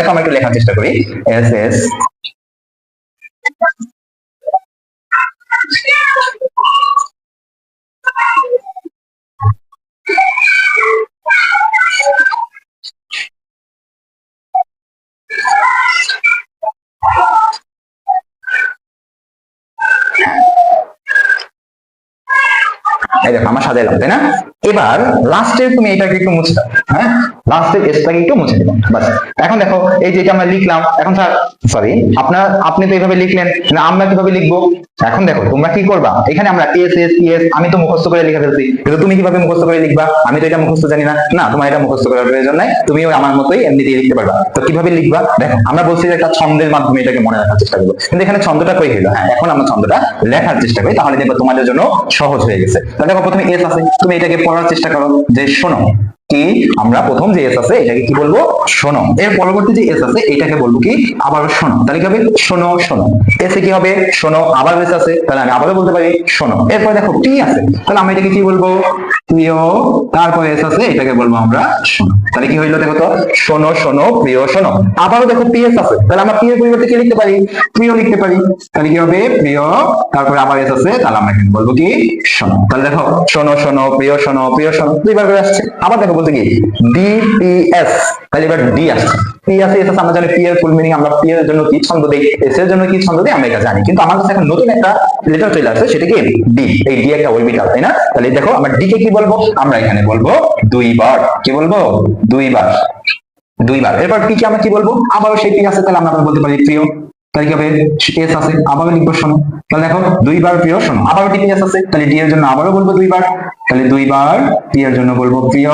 দেখো আমরা একটু লেখার চেষ্টা করি এস এস এই দেখো আমরা সাজাইলাম, তাই না? এবার লাস্টে তুমি এটাকে একটু মুছে দাও, হ্যাঁ, লাস্টের এসটাকে একটু মুছে দিলাম, বাস। এখন দেখো এই যেটা আমরা লিখলাম, এখন সরি আপনি তো এইভাবে লিখলেন না, আমরা কিভাবে লিখবো? এখন দেখো তোমরা কি করবা, এখানে আমরা এস এস এস আমি তো মুখস্থ করে লিখে ফেলছি, কিন্তু তুমি কিভাবে মুখস্থ করে লিখবা? আমি তো এটা মুখস্থ জানি না, না তোমার এটা মুখস্থ করার প্রয়োজন নাই, তুমিও আমার মতোই এমনিতেই লিখতে পারবা। তো কিভাবে লিখবা? দেখো আমরা বলছি যে একটা ছন্দের মাধ্যমে এটাকে মনে রাখার চেষ্টা করবো, কিন্তু এখানে ছন্দটা কই হইলো? হ্যাঁ, এখন আমরা ছন্দটা লেখার চেষ্টা করি, তাহলে দেখো তোমাদের জন্য সহজ হয়ে গেছে। তাহলে দেখো প্রথমে এস আছে, তুমি এটাকে পড়ার চেষ্টা করো যে শোনো কি, আমরা প্রথম যে এস আছে এটাকে কি বলবো? শোনো। এর পরবর্তী যে এস আছে এটাকে বলবো কি? আবার শোনো। তাহলে কি হবে? শোনো শোনো। এসে কি হবে? শোনো। আবার এস আছে, তাহলে আমি আবারও বলতে পারি শোনো। এরপরে দেখো টি আছে, তাহলে আমরা এটাকে কি বলবো? প্রিয়। তারপরে এস আছে, এটাকে বলবো আমরা শোনো। তাহলে কি হইলো দেখো তো? শোনো শোনো প্রিয় শোনো। আবারও দেখো পিএস আছে, তাহলে আমরা প্রিয় পরিবর্তে কি লিখতে পারি? প্রিয় লিখতে পারি। তাহলে কি হবে? প্রিয়, তারপরে আবার এস আছে, তাহলে আমরা এখানে বলবো কি? শোনো। তাহলে দেখো শোনো শোনো প্রিয় শোনো প্রিয় শোনো, দুইবার করে আসছে। আবার দেখো বলতে কি? ডিপিএস, তাহলে এবার ডি আসছে। পি আছে, এস আছে, আমরা জানি পি এর ফুল মিনিং, আমরা পি এর জন্য কি ছন্দ দেই, এস এর জন্য কি ছন্দ দেই আমরা এটা জানি, কিন্তু আমার কাছে এখন নতুন একটা লেটার চলে আসছে, সেটা কি? ডি। এই ডি একটা অরবিটাল, তাই না? তাহলে দেখো আমরা ডি কে কি বলবো? আমরা এখানে বলবো দুইবার। কি বলবো? দুইবার। দুইবার। এরপর পি কে আমরা কি বলবো? আবারও সেই পি আছে, তাহলে আমরা বলতে পারি প্রিয়। তাহলে কি হবে? এস আছে, আবারও লিখবো শোনো। তাহলে দেখো দুইবার প্রিয় শোনো। আবারও ডি এস আছে, তাহলে ডি এর জন্য আবারও বলবো দুইবার। তাহলে দুইবার। পি এর জন্য বলবো প্রিয়।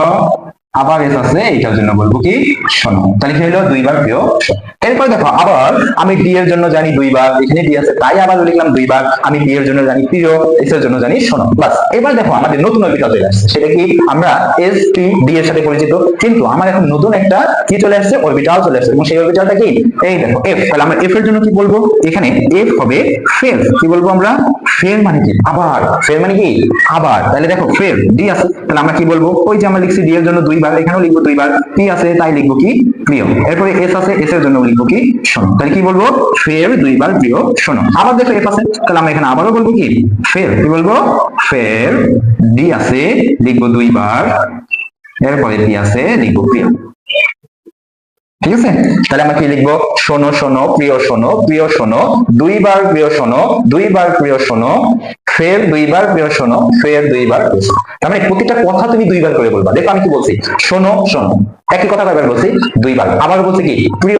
আবার এস আছে, এটার জন্য বলবো কি? শোনো। তাহলে কি হলো? দুইবার প্রিয় শোনো। এরপর দেখো আবার আমি ডি এর জন্য জানি দুইবার, এখানে ডি আছে তাই আবার লিখলাম দুইবার। আমি পি এর জন্য জানি প্রিয়, এস এর জন্য জানি শোনো, বাস। এবার দেখো আমাদের নতুন অরবিটাল চলে আসছে, সেটা কি? আমরা এস টি ডি এর সাথে পরিচিত, কিন্তু আমার এখন নতুন একটা কি চলে আসছে? অরবিটাল চলে আসছে, এবং সেই অরবিটালটা কি? এই দেখো এফ। তাহলে আমরা এফ এর জন্য কি বলবো? এখানে এফ হবে ফের। কি বলবো আমরা? ফের মানে কি? আবার। ফের মানে কি? আবার। তাহলে দেখো ফের ডি আছে, তাহলে আমরা কি বলবো? ওই যে আমরা লিখছি ডি এর জন্য দুইবার, এখানেও লিখবো দুইবার। পি আছে তাই লিখবো কি? প্রিয়। এরপরে এস আছে, এস এর জন্য লিখবো কি? শোনো। তাহলে কি বলবো? ফের দুইবার প্রিয় শোনো। আবার দেখো এফ আছে, তাহলে আমরা এখানে আবারও বলবো কি? ফের। কি বলবো? ফের। ডি আছে, লিখবো দুইবার। এরপরে পি আছে, লিখবো প্রিয়। ঠিক আছে? তাহলে আমরা কি লিখবো? শোনো শোনো প্রিয় শোনো প্রিয় শোনো, দুইবার প্রিয় শোনো দুইবার প্রিয় শোনো, ফের দুইবার প্রিয় শোনো ফের দুইবার প্রিয় শোনো। তার মানে প্রতিটা কথা তুমি দুইবার করে বলবা। দেখো আমি কি বলছি? শোনো শোনো, একই কথা কয়বার বলছি? দুইবার। আবার বলছি কি? প্রিয়